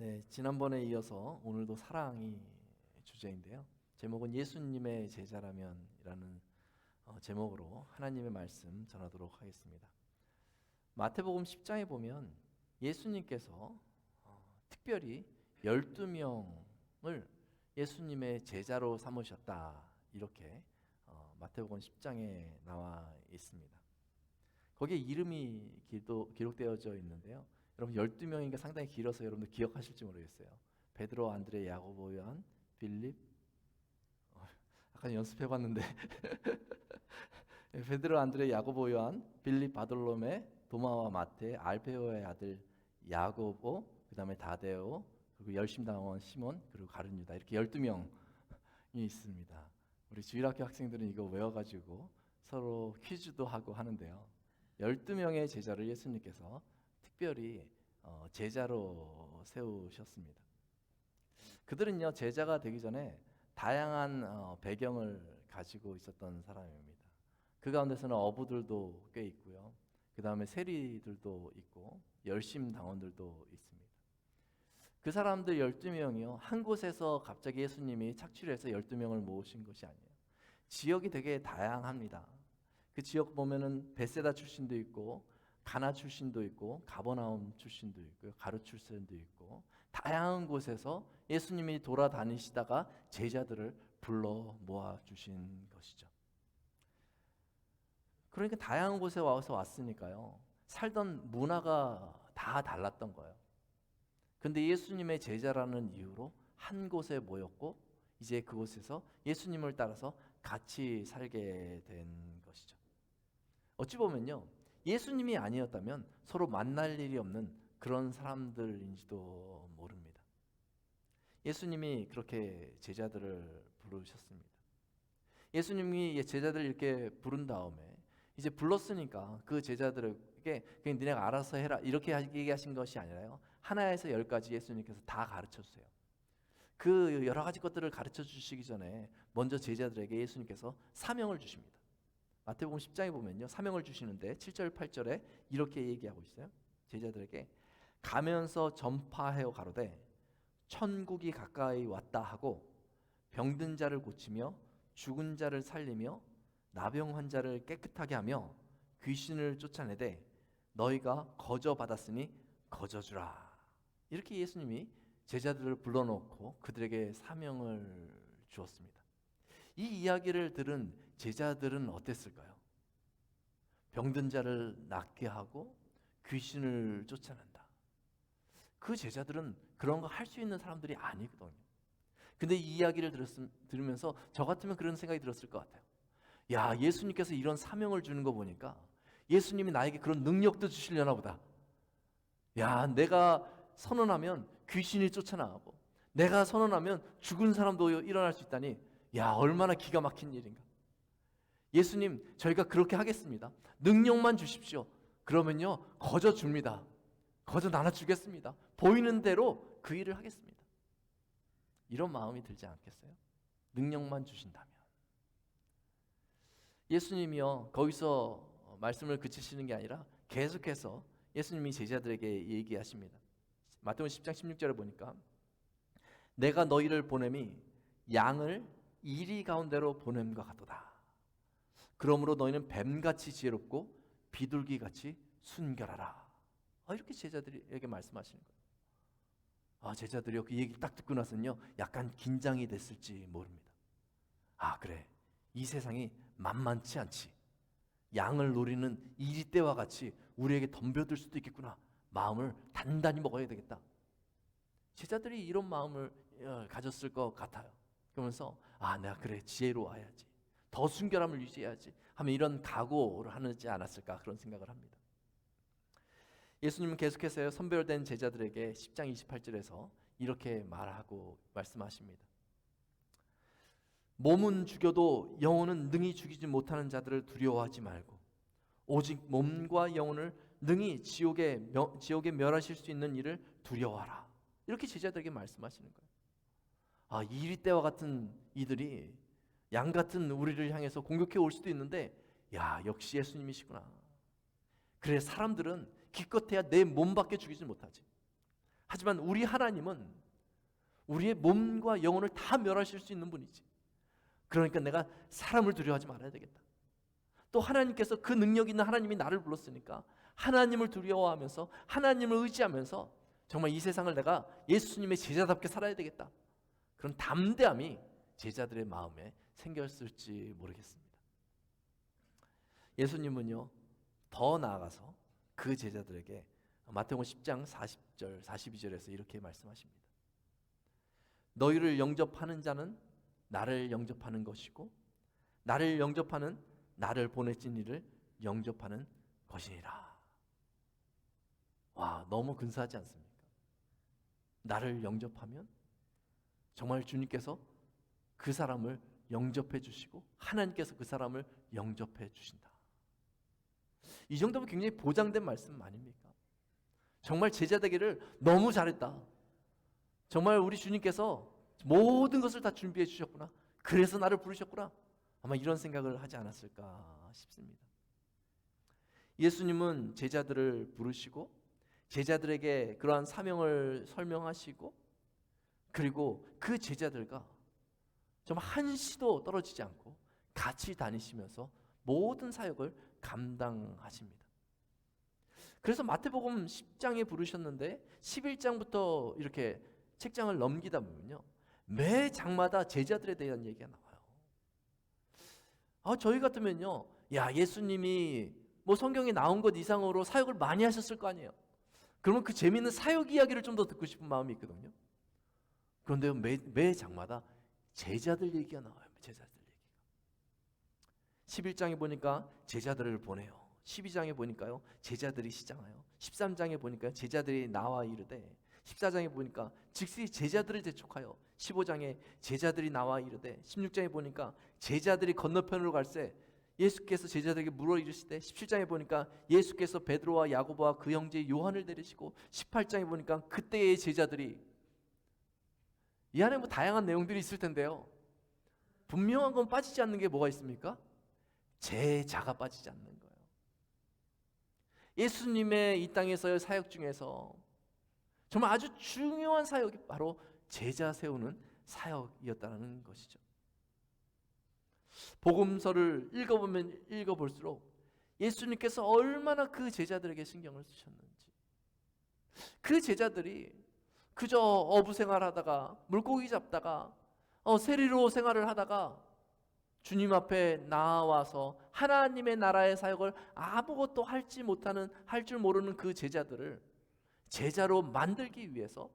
네, 지난번에 이어서 오늘도 사랑이 주제인데요. 제목은 예수님의 제자라면이라는 제목으로 하나님의 말씀 전하도록 하겠습니다. 마태복음 10장에 보면 예수님께서 특별히 12명을 예수님의 제자로 삼으셨다, 이렇게 마태복음 10장에 나와 있습니다. 거기에 이름이 기록되어져 있는데요. 여러분 12명이니까 상당히 길어서 여러분들 기억하실지 모르겠어요. 베드로, 안드레, 야고보, 요한, 빌립. 아까 연습해봤는데 베드로, 안드레, 야고보, 요한, 빌립, 바돌로메, 도마와 마테, 알페오의 아들 야고보, 그 다음에 다데오, 그리고 열심당원 시몬, 그리고 가룟 유다, 이렇게 12명이 있습니다. 우리 주일학교 학생들은 이거 외워가지고 서로 퀴즈도 하고 하는데요. 12명의 제자를 예수님께서 특별히 제자로 세우셨습니다. 그들은요, 제자가 되기 전에 다양한 배경을 가지고 있었던 사람입니다. 그 가운데서는 어부들도 꽤 있고요. 그 다음에 세리들도 있고 열심당원들도 있습니다. 그 사람들 12명이요, 한 곳에서 갑자기 예수님이 착취를 해서 12명을 모으신 것이 아니에요. 지역이 되게 다양합니다. 그 지역 보면은 베세다 출신도 있고, 가나 출신도 있고, 가버나움 출신도 있고요, 가룟 출신도 있고, 다양한 곳에서 예수님이 돌아다니시다가 제자들을 불러 모아 주신 것이죠. 그러니까 다양한 곳에 와서 왔으니까요, 살던 문화가 다 달랐던 거예요. 근데 예수님의 제자라는 이유로 한 곳에 모였고, 이제 그곳에서 예수님을 따라서 같이 살게 된 것이죠. 어찌 보면요, 예수님이 아니었다면 서로 만날 일이 없는 그런 사람들인지도 모릅니다. 예수님이 그렇게 제자들을 부르셨습니다. 예수님이 제자들을 이렇게 부른 다음에 이제 불렀으니까 그 제자들에게 그냥 니네가 알아서 해라, 이렇게 얘기하신 것이 아니라요, 하나에서 10까지 예수님께서 다 가르쳐 주세요. 그 여러 가지 것들을 가르쳐 주시기 전에 먼저 제자들에게 예수님께서 사명을 주십니다. 마태복음 10장에 보면요, 사명을 주시는데 7절 8절에 이렇게 얘기하고 있어요. 제자들에게 가면서 전파하여 가로되 천국이 가까이 왔다 하고 병든 자를 고치며 죽은 자를 살리며 나병 환자를 깨끗하게 하며 귀신을 쫓아내되 너희가 거저 받았으니 거저 주라. 이렇게 예수님이 제자들을 불러놓고 그들에게 사명을 주었습니다. 이 이야기를 들은 제자들은 어땠을까요? 병든 자를 낫게 하고 귀신을 쫓아낸다. 그 제자들은 그런 거 할 수 있는 사람들이 아니거든요. 근데 이 이야기를 들으면서 저 같으면 그런 생각이 들었을 것 같아요. 야, 예수님께서 이런 사명을 주는 거 보니까 예수님이 나에게 그런 능력도 주시려나 보다. 야, 내가 선언하면 귀신이 쫓아나가고 내가 선언하면 죽은 사람도 일어날 수 있다니, 야, 얼마나 기가 막힌 일인가. 예수님, 저희가 그렇게 하겠습니다. 능력만 주십시오. 그러면요, 거저 줍니다. 거저 나눠주겠습니다. 보이는 대로 그 일을 하겠습니다. 이런 마음이 들지 않겠어요? 능력만 주신다면. 예수님이요, 거기서 말씀을 그치시는 게 아니라 계속해서 예수님이 제자들에게 얘기하십니다. 마태복음 10장 16절을 보니까 내가 너희를 보냄이 양을 이리 가운데로 보냄과 같도다. 그러므로 너희는 뱀같이 지혜롭고 비둘기같이 순결하라. 이렇게 제자들에게 말씀하시는 거예요. 제자들이요, 그 얘기를 딱 듣고 나서는요, 약간 긴장이 됐을지 모릅니다. 그래, 이 세상이 만만치 않지. 양을 노리는 이리떼와 같이 우리에게 덤벼들 수도 있겠구나. 마음을 단단히 먹어야 되겠다. 제자들이 이런 마음을 가졌을 것 같아요. 그러면서 내가 그래, 지혜로워야지, 더 순결함을 유지해야지 하면 이런 각오를 하지 않았을까, 그런 생각을 합니다. 예수님은 계속해서 선별된 제자들에게 10장 28절에서 이렇게 말씀하십니다. 몸은 죽여도 영혼은 능히 죽이지 못하는 자들을 두려워하지 말고 오직 몸과 영혼을 능히 지옥에 멸하실 수 있는 이를 두려워하라. 이렇게 제자들에게 말씀하시는 거예요. 이리떼와 같은 이들이 양 같은 우리를 향해서 공격해 올 수도 있는데, 야, 역시 예수님이시구나. 그래, 사람들은 기껏해야 내 몸밖에 죽이지 못하지. 하지만 우리 하나님은 우리의 몸과 영혼을 다 멸하실 수 있는 분이지. 그러니까 내가 사람을 두려워하지 말아야 되겠다. 또 하나님께서 그 능력 있는 하나님이 나를 불렀으니까 하나님을 두려워하면서 하나님을 의지하면서 정말 이 세상을 내가 예수님의 제자답게 살아야 되겠다. 그런 담대함이 제자들의 마음에 생겼을지 모르겠습니다. 예수님은요, 더 나아가서 그 제자들에게 마태복음 10장 40절 42절에서 이렇게 말씀하십니다. 너희를 영접하는 자는 나를 영접하는 것이고 나를 영접하는 나를 보내신 이를 영접하는 것이니라. 와, 너무 근사하지 않습니까? 나를 영접하면 정말 주님께서 그 사람을 영접해 주시고 하나님께서 그 사람을 영접해 주신다. 이 정도면 굉장히 보장된 말씀 아닙니까? 정말 제자 되기를 너무 잘했다. 정말 우리 주님께서 모든 것을 다 준비해 주셨구나. 그래서 나를 부르셨구나. 아마 이런 생각을 하지 않았을까 싶습니다. 예수님은 제자들을 부르시고 제자들에게 그러한 사명을 설명하시고 그리고 그 제자들과 정말 한시도 떨어지지 않고 같이 다니시면서 모든 사역을 감당하십니다. 그래서 마태복음 10장에 부르셨는데 11장부터 이렇게 책장을 넘기다 보면요, 매 장마다 제자들에 대한 얘기가 나와요. 저희 같으면요, 야, 예수님이 뭐 성경에 나온 것 이상으로 사역을 많이 하셨을 거 아니에요. 그러면 그 재미있는 사역 이야기를 좀 더 듣고 싶은 마음이 있거든요. 그런데 매 장마다 제자들 얘기가 나와요. 제자들 얘기가. 11장에 보니까 제자들을 보내요. 12장에 보니까요, 제자들이 시장하여. 13장에 보니까 제자들이 나와 이르되, 14장에 보니까 즉시 제자들을 재촉하여. 15장에 제자들이 나와 이르되, 16장에 보니까 제자들이 건너편으로 갈새 예수께서 제자들에게 물어 이르시되, 17장에 보니까 예수께서 베드로와 야고보와 그 형제 요한을 데리시고, 18장에 보니까 그때의 제자들이, 이 안에 뭐 다양한 내용들이 있을 텐데요, 분명한 건 빠지지 않는 게 뭐가 있습니까? 제자가 빠지지 않는 거예요. 예수님의 이 땅에서의 사역 중에서 정말 아주 중요한 사역이 바로 제자 세우는 사역이었다는 것이죠. 복음서를 읽어보면 읽어볼수록 예수님께서 얼마나 그 제자들에게 신경을 쓰셨는지, 그 제자들이 그저 어부 생활하다가 물고기 잡다가 세리로 생활을 하다가 주님 앞에 나와서 하나님의 나라의 사역을 아무것도 할 줄 모르는 그 제자들을 제자로 만들기 위해서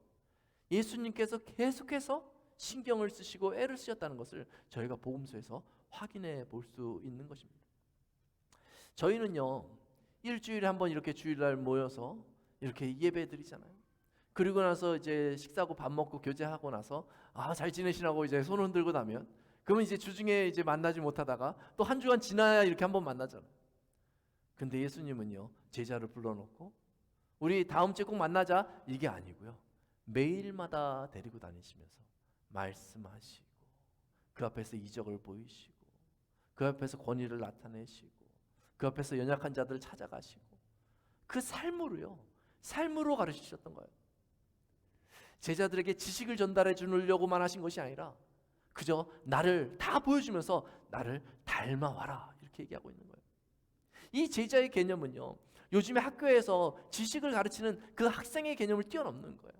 예수님께서 계속해서 신경을 쓰시고 애를 쓰셨다는 것을 저희가 복음서에서 확인해 볼 수 있는 것입니다. 저희는요, 일주일에 한 번 이렇게 주일날 모여서 이렇게 예배 드리잖아요. 그리고 나서 이제 식사하고 밥 먹고 교제하고 나서 잘 지내시라고 이제 손 흔들고 나면, 그러면 이제 주중에 이제 만나지 못하다가 또 한 주간 지나야 이렇게 한 번 만나잖아요. 근데 예수님은요, 제자를 불러놓고 우리 다음 주에 꼭 만나자 이게 아니고요, 매일마다 데리고 다니시면서 말씀하시고 그 앞에서 이적을 보이시고 그 앞에서 권위를 나타내시고 그 앞에서 연약한 자들을 찾아가시고 그 삶으로 가르치셨던 거예요. 제자들에게 지식을 전달해 주려고만 하신 것이 아니라 그저 나를 다 보여주면서 나를 닮아와라 이렇게 얘기하고 있는 거예요. 이 제자의 개념은요, 요즘에 학교에서 지식을 가르치는 그 학생의 개념을 뛰어넘는 거예요.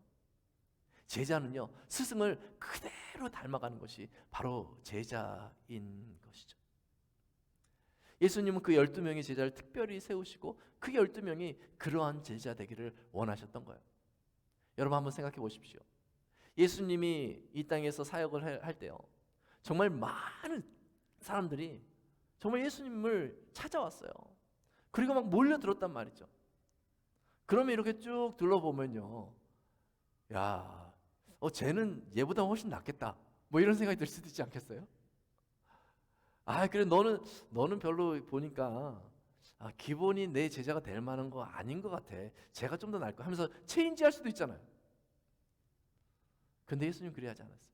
제자는요, 스승을 그대로 닮아가는 것이 바로 제자인 것이죠. 예수님은 그 12명의 제자를 특별히 세우시고 그 12명이 그러한 제자 되기를 원하셨던 거예요. 여러분 한번 생각해 보십시오. 예수님이 이 땅에서 사역을 할 때요, 정말 많은 사람들이 정말 예수님을 찾아왔어요. 그리고 막 몰려들었단 말이죠. 그러면 이렇게 쭉 둘러보면요, 야, 쟤는 얘보다 훨씬 낫겠다, 뭐 이런 생각이 들 수도 있지 않겠어요? 그래, 너는 별로 보니까 기본이 내 제자가 될 만한 거 아닌 것 같아. 제가 좀 더 나을 거 하면서 체인지할 수도 있잖아요. 근데 예수님 그리 하지 않았어요.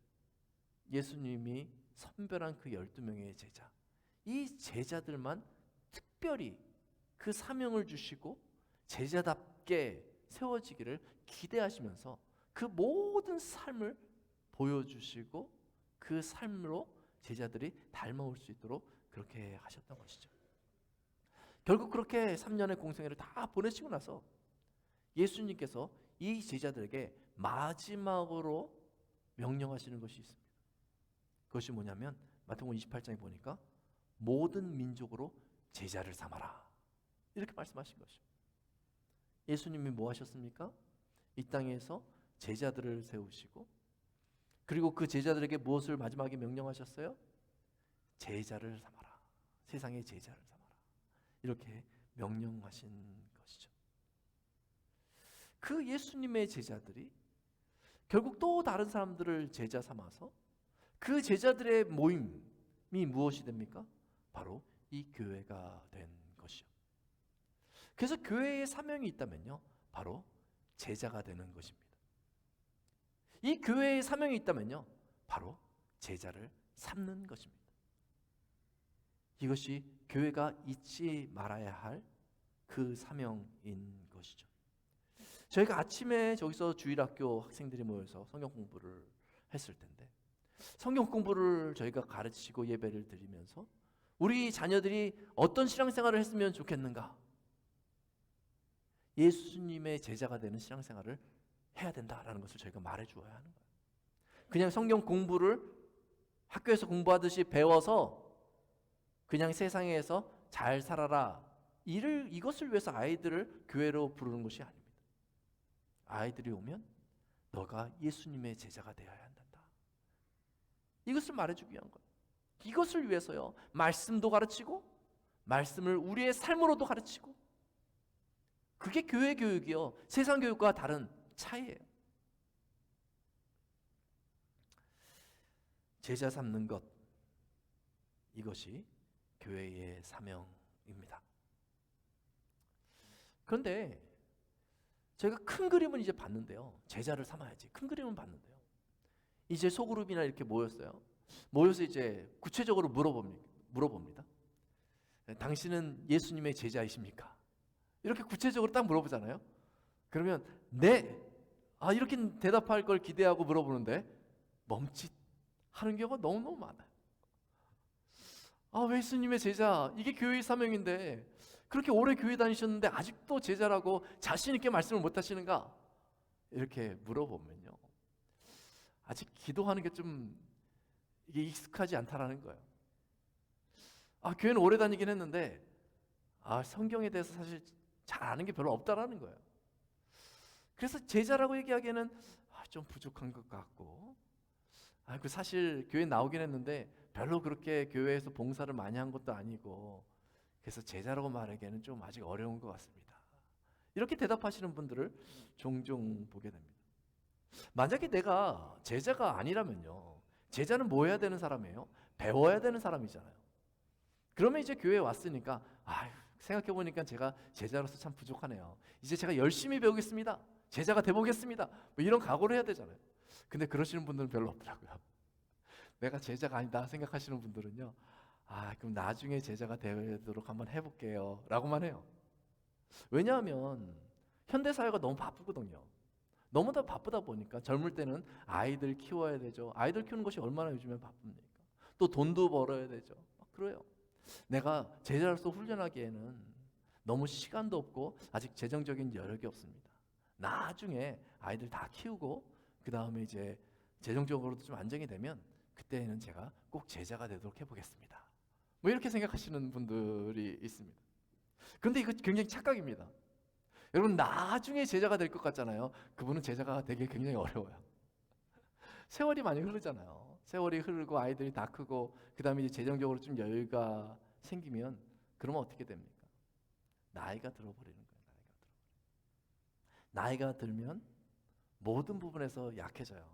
예수님이 선별한 그 12명의 제자, 이 제자들만 특별히 그 사명을 주시고 제자답게 세워지기를 기대하시면서 그 모든 삶을 보여주시고 그 삶으로 제자들이 닮아올 수 있도록 그렇게 하셨던 것이죠. 결국 그렇게 3년의 공생애를 다 보내시고 나서 예수님께서 이 제자들에게 마지막으로 명령하시는 것이 있습니다. 그것이 뭐냐면 마태복음 28장에 보니까 모든 민족으로 제자를 삼아라, 이렇게 말씀하신 것이죠. 예수님이 뭐 하셨습니까? 이 땅에서 제자들을 세우시고, 그리고 그 제자들에게 무엇을 마지막에 명령하셨어요? 제자를 삼아라, 세상의 제자를 삼아라, 이렇게 명령하신 것이죠. 그 예수님의 제자들이 결국 또 다른 사람들을 제자 삼아서 그 제자들의 모임이 무엇이 됩니까? 바로 이 교회가 된 것이요. 그래서 교회의 사명이 있다면요, 바로 제자가 되는 것입니다. 이 교회의 사명이 있다면요, 바로 제자를 삼는 것입니다. 이것이 교회가 잊지 말아야 할 그 사명인 것이죠. 저희가 아침에 저기서 주일학교 학생들이 모여서 성경 공부를 했을 텐데, 성경 공부를 저희가 가르치고 예배를 드리면서 우리 자녀들이 어떤 신앙생활을 했으면 좋겠는가? 예수님의 제자가 되는 신앙생활을 해야 된다라는 것을 저희가 말해주어야 하는 거예요. 그냥 성경 공부를 학교에서 공부하듯이 배워서 그냥 세상에서 잘 살아라, 이것을 위해서 아이들을 교회로 부르는 것이 아닙니다. 아이들이 오면 너가 예수님의 제자가 되어야 한다, 이것을 말해주기 위한 거예요. 이것을 위해서요, 말씀도 가르치고 말씀을 우리의 삶으로도 가르치고, 그게 교회 교육이요, 세상 교육과 다른 차이예요. 제자 삼는 것, 이것이 교회의 사명입니다. 그런데 제가 큰 그림은 이제 봤는데요, 제자를 삼아야지, 큰 그림은 봤는데요, 이제 소그룹이나 이렇게 모였어요. 모여서 이제 구체적으로 물어봅니다. 당신은 예수님의 제자이십니까? 이렇게 구체적으로 딱 물어보잖아요. 그러면 네, 이렇게 대답할 걸 기대하고 물어보는데 멈칫하는 경우가 너무너무 많아요. 왜 예수님의 제자, 이게 교회의 사명인데 그렇게 오래 교회 다니셨는데 아직도 제자라고 자신 있게 말씀을 못 하시는가? 이렇게 물어보면요, 아직 기도하는 게 좀 이게 익숙하지 않다라는 거예요. 교회는 오래 다니긴 했는데 성경에 대해서 사실 잘 아는 게 별로 없다라는 거예요. 그래서 제자라고 얘기하기에는 좀 부족한 것 같고, 사실 교회 나오긴 했는데 별로 그렇게 교회에서 봉사를 많이 한 것도 아니고, 그래서 제자라고 말하기에는 좀 아직 어려운 것 같습니다, 이렇게 대답하시는 분들을 종종 보게 됩니다. 만약에 내가 제자가 아니라면요, 제자는 뭐 해야 되는 사람이에요? 배워야 되는 사람이잖아요. 그러면 이제 교회에 왔으니까 생각해보니까 제가 제자로서 참 부족하네요, 이제 제가 열심히 배우겠습니다, 제자가 돼보겠습니다, 뭐 이런 각오를 해야 되잖아요. 근데 그러시는 분들은 별로 없더라고요. 내가 제자가 아니다 생각하시는 분들은요, 그럼 나중에 제자가 되도록 한번 해볼게요 라고만 해요. 왜냐하면 현대사회가 너무 바쁘거든요. 너무나 바쁘다 보니까 젊을 때는 아이들 키워야 되죠. 아이들 키우는 것이 얼마나 요즘에 바쁩니까? 또 돈도 벌어야 되죠. 그래요. 내가 제자로서 훈련하기에는 너무 시간도 없고 아직 재정적인 여력이 없습니다. 나중에 아이들 다 키우고 그 다음에 이제 재정적으로도 좀 안정이 되면 그때는 제가 꼭 제자가 되도록 해보겠습니다, 뭐 이렇게 생각하시는 분들이 있습니다. 그런데 이거 굉장히 착각입니다. 여러분, 나중에 제자가 될 것 같잖아요. 그분은 제자가 되기 굉장히 어려워요. 세월이 많이 흐르잖아요. 세월이 흐르고 아이들이 다 크고 그 다음에 이제 재정적으로 좀 여유가 생기면 그러면 어떻게 됩니까? 나이가 들어버리는 거예요. 나이가 들면 모든 부분에서 약해져요.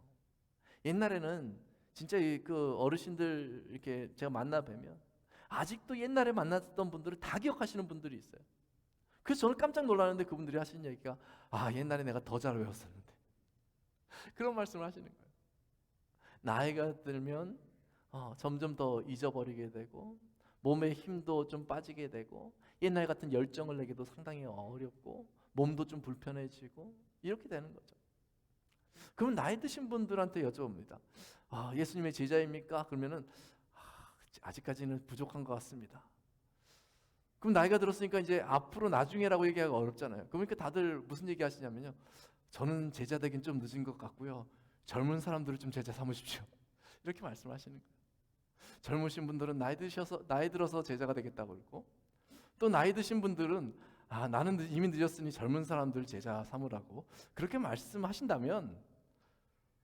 옛날에는 진짜 그 어르신들 이렇게 제가 만나 뵈면 아직도 옛날에 만났던 분들을 다 기억하시는 분들이 있어요. 그래서 저는 깜짝 놀라는데 그분들이 하시는 얘기가 옛날에 내가 더 잘 외웠었는데 그런 말씀을 하시는 거예요. 나이가 들면 점점 더 잊어버리게 되고 몸의 힘도 좀 빠지게 되고 옛날 같은 열정을 내기도 상당히 어렵고 몸도 좀 불편해지고 이렇게 되는 거죠. 그럼 나이 드신 분들한테 여쭤봅니다. 예수님의 제자입니까? 그러면은 아직까지는 부족한 것 같습니다. 그럼 나이가 들었으니까 이제 앞으로 나중에라고 얘기하기가 어렵잖아요. 그러니까 다들 무슨 얘기 하시냐면요. 저는 제자 되긴 좀 늦은 것 같고요. 젊은 사람들을 좀 제자 삼으십시오. 이렇게 말씀하시는 거예요. 젊으신 분들은 나이 들어서 제자가 되겠다고 그러고, 또 나이 드신 분들은 나는 이미 늦었으니 젊은 사람들 제자 삼으라고 그렇게 말씀하신다면,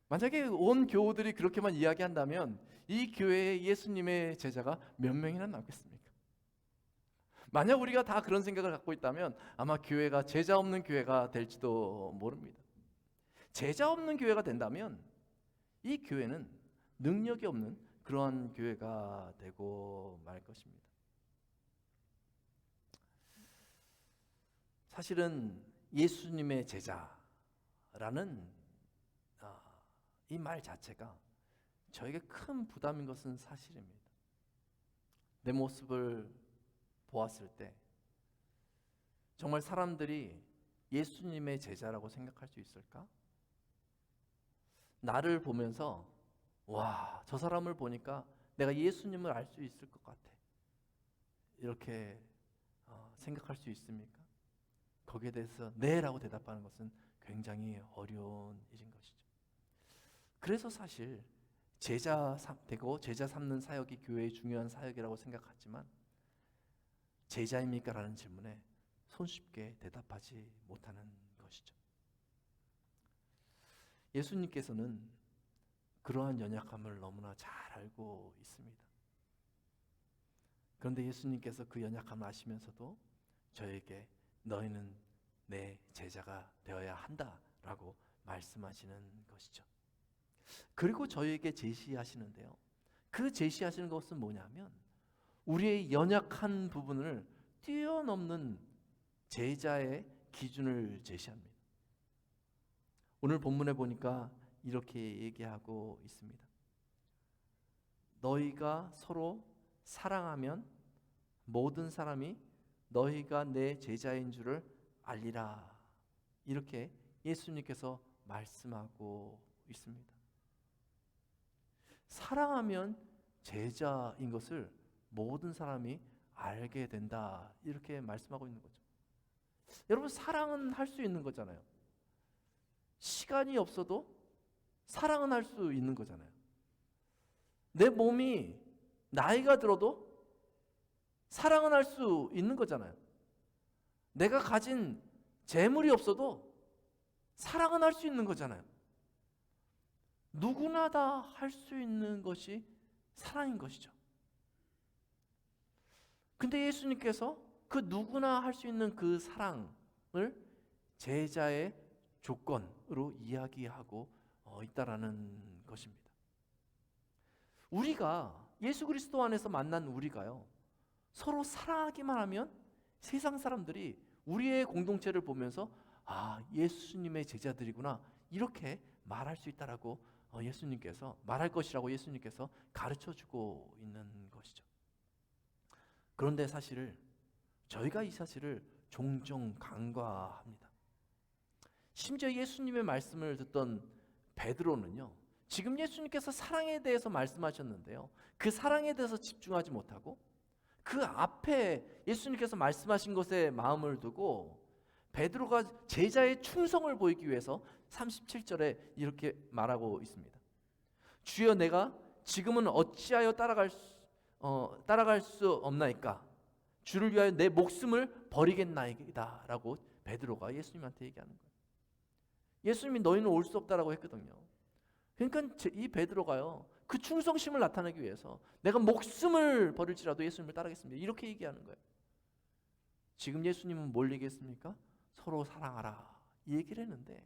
만약에 온 교우들이 그렇게만 이야기한다면 이 교회에 예수님의 제자가 몇 명이나 남겠습니까? 만약 우리가 다 그런 생각을 갖고 있다면 아마 교회가 제자 없는 교회가 될지도 모릅니다. 제자 없는 교회가 된다면 이 교회는 능력이 없는 그러한 교회가 되고 말 것입니다. 사실은 예수님의 제자라는 이 말 자체가 저에게 큰 부담인 것은 사실입니다. 내 모습을 보았을 때 정말 사람들이 예수님의 제자라고 생각할 수 있을까? 나를 보면서 와, 저 사람을 보니까 내가 예수님을 알 수 있을 것 같아, 이렇게 생각할 수 있습니까? 거기에 대해서 네라고 대답하는 것은 굉장히 어려운 일인 것이죠. 그래서 사실 제자 되고 제자 삼는 사역이 교회의 중요한 사역이라고 생각하지만, 제자입니까? 라는 질문에 손쉽게 대답하지 못하는 것이죠. 예수님께서는 그러한 연약함을 너무나 잘 알고 있습니다. 그런데 예수님께서 그 연약함을 아시면서도 저에게 너희는 내 제자가 되어야 한다라고 말씀하시는 것이죠. 그리고 저에게 제시하시는데요. 그 제시하시는 것은 뭐냐면 우리의 연약한 부분을 뛰어넘는 제자의 기준을 제시합니다. 오늘 본문에 보니까 이렇게 얘기하고 있습니다. 너희가 서로 사랑하면 모든 사람이 너희가 내 제자인 줄을 알리라. 이렇게 예수님께서 말씀하고 있습니다. 사랑하면 제자인 것을 모든 사람이 알게 된다, 이렇게 말씀하고 있는 거죠. 여러분, 사랑은 할 수 있는 거잖아요. 시간이 없어도 사랑은 할 수 있는 거잖아요. 내 몸이 나이가 들어도 사랑은 할 수 있는 거잖아요. 내가 가진 재물이 없어도 사랑은 할 수 있는 거잖아요. 누구나 다 할 수 있는 것이 사랑인 것이죠. 근데 예수님께서 그 누구나 할 수 있는 그 사랑을 제자의 조건으로 이야기하고 있다라는 것입니다. 우리가 예수 그리스도 안에서 만난 우리가요, 서로 사랑하기만 하면 세상 사람들이 우리의 공동체를 보면서 예수님의 제자들이구나, 이렇게 말할 수 있다라고 예수님께서 말할 것이라고 예수님께서 가르쳐 주고 있는 것이죠. 그런데 저희가 이 사실을 종종 간과합니다. 심지어 예수님의 말씀을 듣던 베드로는요, 지금 예수님께서 사랑에 대해서 말씀하셨는데요, 그 사랑에 대해서 집중하지 못하고 그 앞에 예수님께서 말씀하신 것에 마음을 두고 베드로가 제자의 충성을 보이기 위해서 37절에 이렇게 말하고 있습니다. 주여, 내가 지금은 어찌하여 따라갈 수 없나이까? 주를 위하여 내 목숨을 버리겠나이다 라고 베드로가 예수님한테 얘기하는 거예요. 예수님이 너희는 올 수 없다라고 했거든요. 그러니까 이 베드로가요, 그 충성심을 나타내기 위해서 내가 목숨을 버릴지라도 예수님을 따르겠습니다, 이렇게 얘기하는 거예요. 지금 예수님은 뭘 얘기했습니까? 서로 사랑하라, 이 얘기를 했는데,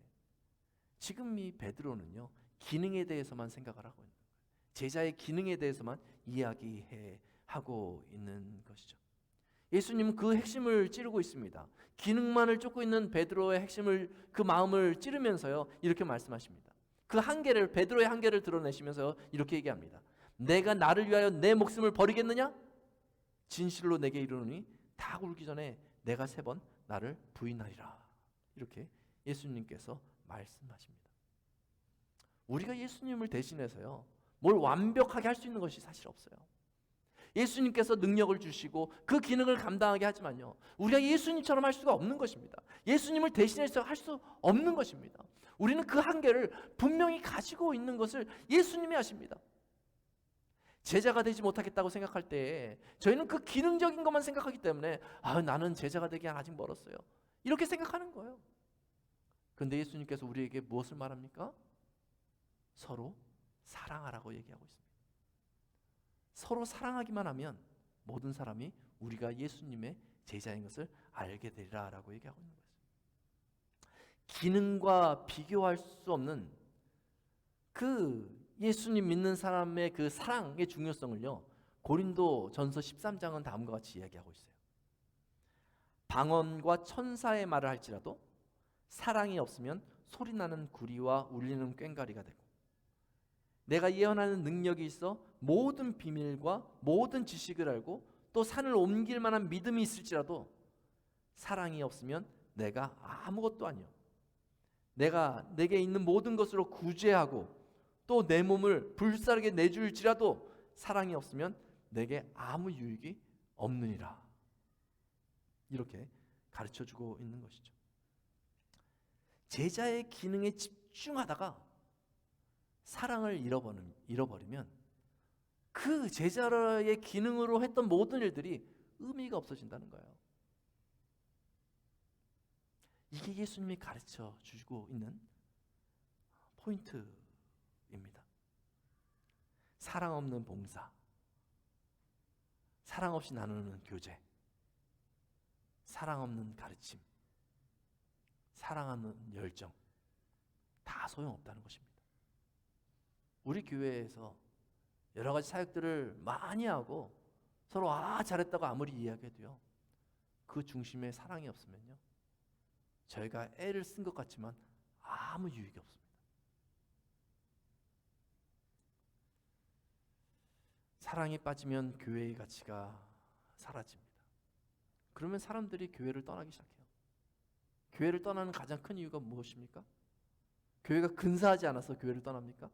지금 이 베드로는요, 기능에 대해서만 생각을 하고 있는 거예요. 제자의 기능에 대해서만 이야기하고 있는 것이죠. 예수님은 그 핵심을 찌르고 있습니다. 기능만을 쫓고 있는 베드로의 그 마음을 찌르면서요, 이렇게 말씀하십니다. 그 한계를, 베드로의 한계를 드러내시면서 이렇게 얘기합니다. 내가 나를 위하여 내 목숨을 버리겠느냐? 진실로 내게 이르노니 닭 울기 전에 내가 3번 나를 부인하리라. 이렇게 예수님께서 말씀하십니다. 우리가 예수님을 대신해서요, 뭘 완벽하게 할 수 있는 것이 사실 없어요. 예수님께서 능력을 주시고 그 기능을 감당하게 하지만요, 우리가 예수님처럼 할 수가 없는 것입니다. 예수님을 대신해서 할 수 없는 것입니다. 우리는 그 한계를 분명히 가지고 있는 것을 예수님이 아십니다. 제자가 되지 못하겠다고 생각할 때 저희는 그 기능적인 것만 생각하기 때문에 나는 제자가 되기 아직 멀었어요, 이렇게 생각하는 거예요. 그런데 예수님께서 우리에게 무엇을 말합니까? 서로 사랑하라고 얘기하고 있습니다. 서로 사랑하기만 하면 모든 사람이 우리가 예수님의 제자인 것을 알게 되리라 라고 얘기하고 있는 거예요. 기능과 비교할 수 없는 그 예수님 믿는 사람의 그 사랑의 중요성을요, 고린도 전서 13장은 다음과 같이 이야기하고 있어요. 방언과 천사의 말을 할지라도 사랑이 없으면 소리나는 구리와 울리는 꽹과리가 되고, 내가 예언하는 능력이 있어 모든 비밀과 모든 지식을 알고 또 산을 옮길 만한 믿음이 있을지라도 사랑이 없으면 내가 아무것도 아니요, 내가 내게 있는 모든 것으로 구제하고 또 내 몸을 불사르게 내줄지라도 사랑이 없으면 내게 아무 유익이 없느니라, 이렇게 가르쳐주고 있는 것이죠. 제자의 기능에 집중하다가 사랑을 잃어버리면 그 제자의 기능으로 했던 모든 일들이 의미가 없어진다는 거예요. 이게 예수님이 가르쳐 주고 있는 포인트입니다. 사랑 없는 봉사, 사랑 없이 나누는 교제, 사랑 없는 가르침, 사랑하는 열정, 다 소용없다는 것입니다. 우리 교회에서 여러 가지 사역들을 많이 하고 서로 잘했다고 아무리 이야기해도요, 그 중심에 사랑이 없으면요, 저희가 애를 쓴 것 같지만 아무 유익이 없습니다. 사랑이 빠지면 교회의 가치가 사라집니다. 그러면 사람들이 교회를 떠나기 시작해요. 교회를 떠나는 가장 큰 이유가 무엇입니까? 교회가 근사하지 않아서 교회를 떠납니까?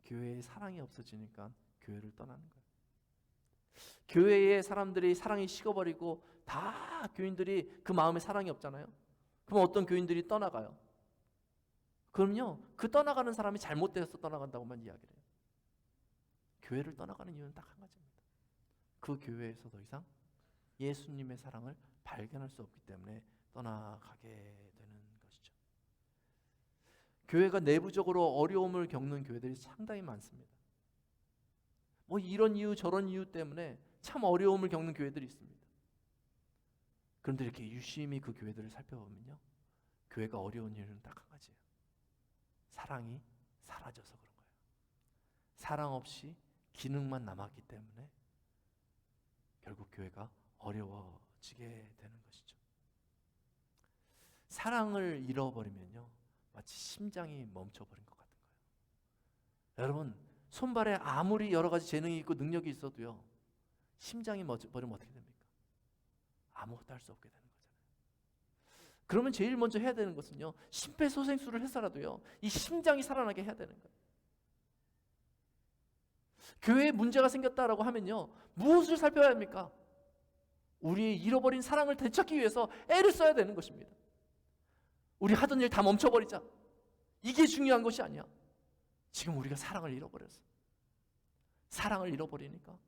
교회에 사랑이 없어지니까 교회를 떠나는 거예요. 교회에 사람들이 사랑이 식어버리고 다 교인들이 그 마음에 사랑이 없잖아요. 그럼 어떤 교인들이 떠나가요. 그럼요, 그 떠나가는 사람이 잘못돼서 떠나간다고만 이야기를 해요. 교회를 떠나가는 이유는 딱 한 가지입니다. 그 교회에서 더 이상 예수님의 사랑을 발견할 수 없기 때문에 떠나가게 되는 것이죠. 교회가 내부적으로 어려움을 겪는 교회들이 상당히 많습니다. 뭐 이런 이유 저런 이유 때문에 참 어려움을 겪는 교회들이 있습니다. 그런데 이렇게 유심히 그 교회들을 살펴보면요, 교회가 어려운 이유는 딱 한 가지예요. 사랑이 사라져서 그런 거예요. 사랑 없이 기능만 남았기 때문에 결국 교회가 어려워지게 되는 것이죠. 사랑을 잃어버리면요, 마치 심장이 멈춰버린 것 같은 거예요. 여러분, 손발에 아무리 여러 가지 재능이 있고 능력이 있어도요, 심장이 멈춰버리면 어떻게 됩니까? 아무것도 할 수 없게 되는 거잖아요. 그러면 제일 먼저 해야 되는 것은요, 심폐소생술을 해서라도요, 이 심장이 살아나게 해야 되는 거예요. 교회에 문제가 생겼다라고 하면요, 무엇을 살펴야 합니까? 우리의 잃어버린 사랑을 되찾기 위해서 애를 써야 되는 것입니다. 우리 하던 일 다 멈춰버리자, 이게 중요한 것이 아니야. 지금 우리가 사랑을 잃어버렸어. 사랑을 잃어버리니까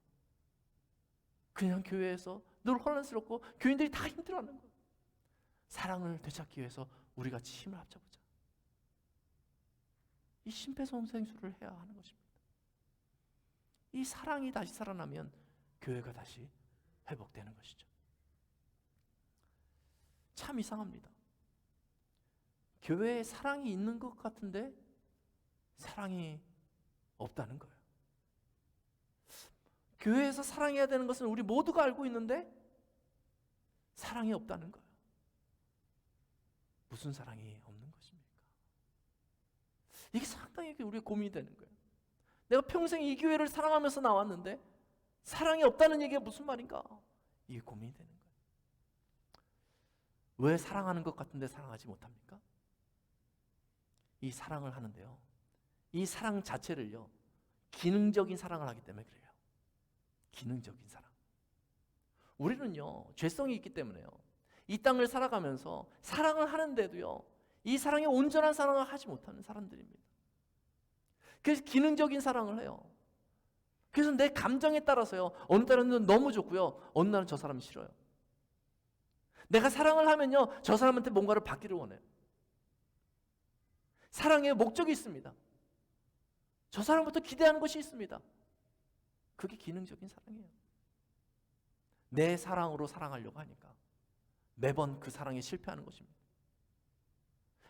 그냥 교회에서 늘 혼란스럽고 교인들이 다 힘들어하는 거예요. 사랑을 되찾기 위해서 우리 같이 힘을 합쳐보자. 이 심폐소생술을 해야 하는 것입니다. 이 사랑이 다시 살아나면 교회가 다시 회복되는 것이죠. 참 이상합니다. 교회에 사랑이 있는 것 같은데 사랑이 없다는 거예요. 교회에서 사랑해야 되는 것은 우리 모두가 알고 있는데 사랑이 없다는 거예요. 무슨 사랑이 없는 것입니까? 이게 상당히 우리의 고민이 되는 거예요. 내가 평생 이 교회를 사랑하면서 나왔는데 사랑이 없다는 얘기가 무슨 말인가? 이게 고민이 되는 거예요. 왜 사랑하는 것 같은데 사랑하지 못합니까? 이 사랑을 하는데요, 이 사랑 자체를요, 기능적인 사랑을 하기 때문에 그래요. 기능적인 사랑. 우리는요, 죄성이 있기 때문에요, 이 땅을 살아가면서 사랑을 하는데도요, 이 사랑의 온전한 사랑을 하지 못하는 사람들입니다. 그래서 기능적인 사랑을 해요. 그래서 내 감정에 따라서요, 어느 날은 너무 좋고요, 어느 날은 저 사람이 싫어요. 내가 사랑을 하면요, 저 사람한테 뭔가를 받기를 원해요. 사랑의 목적이 있습니다. 저 사람부터 기대하는 것이 있습니다. 그게 기능적인 사랑이에요. 내 사랑으로 사랑하려고 하니까 매번 그 사랑에 실패하는 것입니다.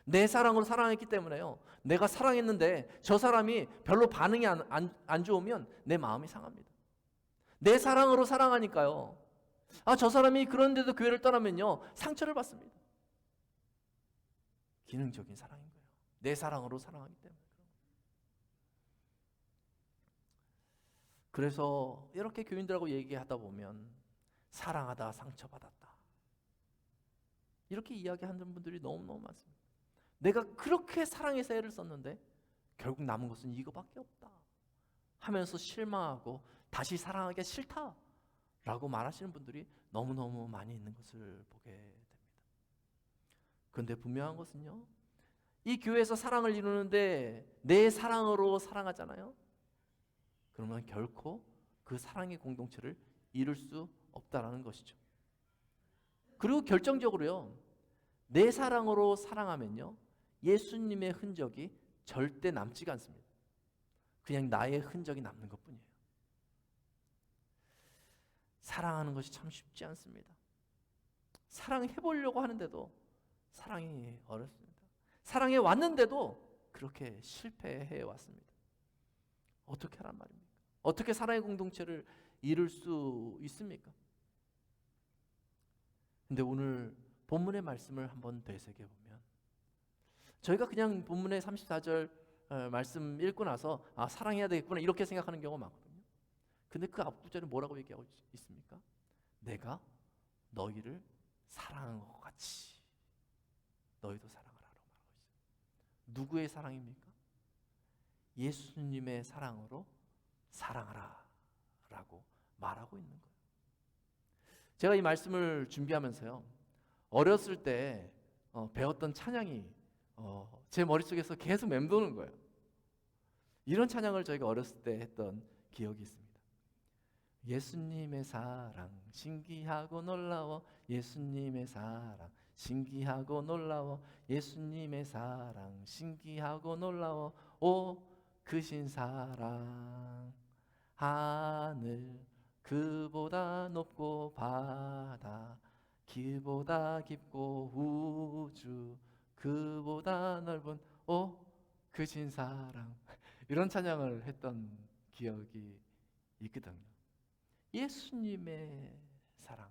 내 사랑으로 사랑했기 때문에요, 내가 사랑했는데 저 사람이 별로 반응이 안 좋으면 내 마음이 상합니다. 내 사랑으로 사랑하니까요, 저 사람이 그런데도 교회를 떠나면요, 상처를 받습니다. 기능적인 사랑인 거예요. 내 사랑으로 사랑하기 때문에. 그래서 이렇게 교인들하고 얘기하다 보면 사랑하다 상처받았다, 이렇게 이야기하는 분들이 너무너무 많습니다. 내가 그렇게 사랑해서 애를 썼는데 결국 남은 것은 이거밖에 없다 하면서 실망하고 다시 사랑하기가 싫다라고 말하시는 분들이 너무너무 많이 있는 것을 보게 됩니다. 그런데 분명한 것은요, 이 교회에서 사랑을 이루는데 내 사랑으로 사랑하잖아요. 그러면 결코 그 사랑의 공동체를 이룰 수 없다라는 것이죠. 그리고 결정적으로요, 내 사랑으로 사랑하면요, 예수님의 흔적이 절대 남지가 않습니다. 그냥 나의 흔적이 남는 것뿐이에요. 사랑하는 것이 참 쉽지 않습니다. 사랑해보려고 하는데도 사랑이 어렵습니다. 사랑해 왔는데도 그렇게 실패해 왔습니다. 어떻게 하란 말입니까? 어떻게 사랑의 공동체를 이룰 수 있습니까? 근데 오늘 본문의 말씀을 한번 되새겨보면, 저희가 그냥 본문의 34절 말씀 읽고 나서 사랑해야 되겠구나 이렇게 생각하는 경우가 많거든요. 근데 그 앞구절에 뭐라고 얘기하고 있습니까? 내가 너희를 사랑한 것 같이 너희도 사랑하라 라고 말하고 있어요. 누구의 사랑입니까? 예수님의 사랑으로 사랑하라 라고 말하고 있는 거예요. 제가 이 말씀을 준비하면서요, 어렸을 때 배웠던 찬양이 제 머릿속에서 계속 맴도는 거예요. 이런 찬양을 저희가 어렸을 때 했던 기억이 있습니다. 예수님의 사랑 신기하고 놀라워, 예수님의 사랑 신기하고 놀라워, 예수님의 사랑 신기하고 놀라워, 오 크신 사랑, 하늘 그보다 높고 바다 길보다 깊고 우주 그보다 넓은 오 크신 사랑, 이런 찬양을 했던 기억이 있거든요. 예수님의 사랑,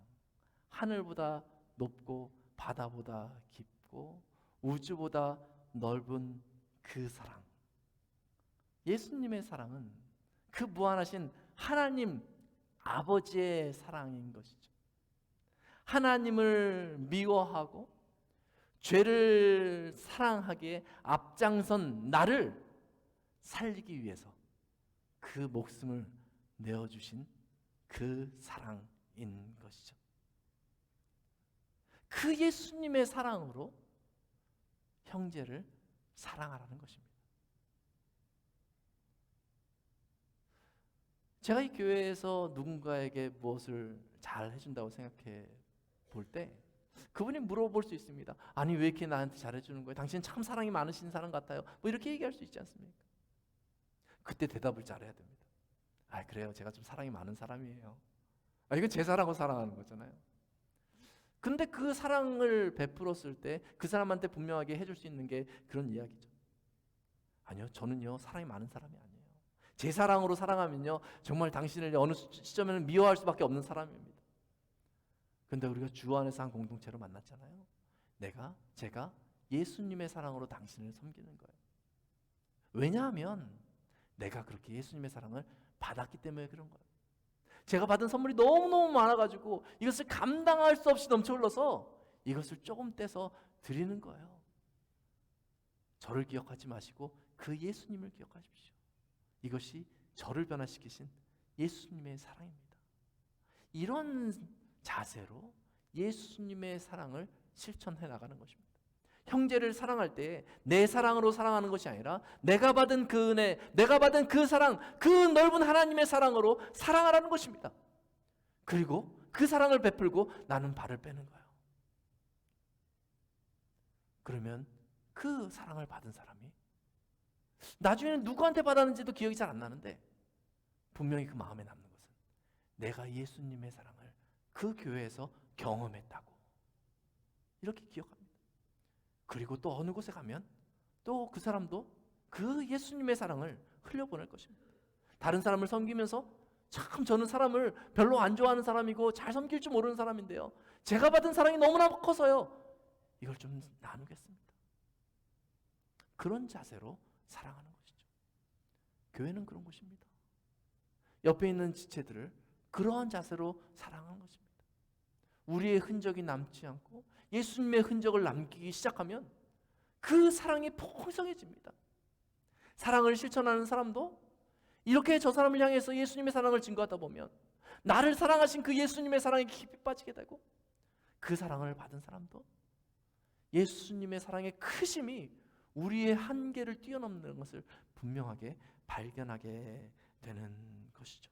하늘보다 높고 바다보다 깊고 우주보다 넓은 그 사랑, 예수님의 사랑은 그 무한하신 하나님 아버지의 사랑인 것이죠. 하나님을 미워하고 죄를 사랑하기에 앞장선 나를 살리기 위해서 그 목숨을 내어주신 그 사랑인 것이죠. 그 예수님의 사랑으로 형제를 사랑하라는 것입니다. 제가 이 교회에서 누군가에게 무엇을 잘 해준다고 생각해 볼 때 그분이 물어볼 수 있습니다. 아니 왜 이렇게 나한테 잘해주는 거예요? 당신은 참 사랑이 많으신 사람 같아요. 뭐 이렇게 얘기할 수 있지 않습니까? 그때 대답을 잘해야 됩니다. 그래요, 제가 좀 사랑이 많은 사람이에요. 이건 제 사랑으로 사랑하는 거잖아요. 근데 그 사랑을 베풀었을 때 그 사람한테 분명하게 해줄 수 있는 게 그런 이야기죠. 아니요, 저는요 사랑이 많은 사람이 아니에요. 제 사랑으로 사랑하면요 정말 당신을 어느 시점에는 미워할 수밖에 없는 사람입니다. 근데 우리가 주 안에서 한 공동체로 만났잖아요. 제가 예수님의 사랑으로 당신을 섬기는 거예요. 왜냐하면 내가 그렇게 예수님의 사랑을 받았기 때문에 그런 거예요. 제가 받은 선물이 너무너무 많아가지고 이것을 감당할 수 없이 넘쳐 흘러서 이것을 조금 떼서 드리는 거예요. 저를 기억하지 마시고 그 예수님을 기억하십시오. 이것이 저를 변화시키신 예수님의 사랑입니다. 이런 자세로 예수님의 사랑을 실천해 나가는 것입니다. 형제를 사랑할 때 내 사랑으로 사랑하는 것이 아니라 내가 받은 그 은혜, 내가 받은 그 사랑, 그 넓은 하나님의 사랑으로 사랑하라는 것입니다. 그리고 그 사랑을 베풀고 나는 발을 빼는 거예요. 그러면 그 사랑을 받은 사람이 나중에는 누구한테 받았는지도 기억이 잘 안 나는데 분명히 그 마음에 남는 것은 내가 예수님의 사랑을 그 교회에서 경험했다고 이렇게 기억합니다. 그리고 또 어느 곳에 가면 또 그 사람도 그 예수님의 사랑을 흘려보낼 것입니다. 다른 사람을 섬기면서 참 저는 사람을 별로 안 좋아하는 사람이고 잘 섬길 줄 모르는 사람인데요, 제가 받은 사랑이 너무나 커서요, 이걸 좀 나누겠습니다. 그런 자세로 사랑하는 것이죠. 교회는 그런 곳입니다. 옆에 있는 지체들을 그러한 자세로 사랑하는 것입니다. 우리의 흔적이 남지 않고 예수님의 흔적을 남기기 시작하면 그 사랑이 풍성해집니다. 사랑을 실천하는 사람도 이렇게 저 사람을 향해서 예수님의 사랑을 증거하다 보면 나를 사랑하신 그 예수님의 사랑에 깊이 빠지게 되고, 그 사랑을 받은 사람도 예수님의 사랑의 크심이 우리의 한계를 뛰어넘는 것을 분명하게 발견하게 되는 것이죠.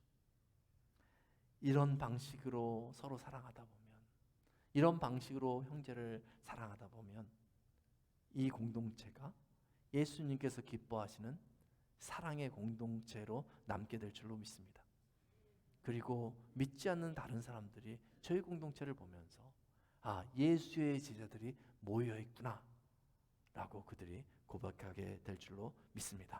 이런 방식으로 서로 사랑하다 보면, 이런 방식으로 형제를 사랑하다 보면 이 공동체가 예수님께서 기뻐하시는 사랑의 공동체로 남게 될 줄로 믿습니다. 그리고 믿지 않는 다른 사람들이 저희 공동체를 보면서 아, 예수의 제자들이 모여 있구나 라고 그들이 고백하게 될 줄로 믿습니다.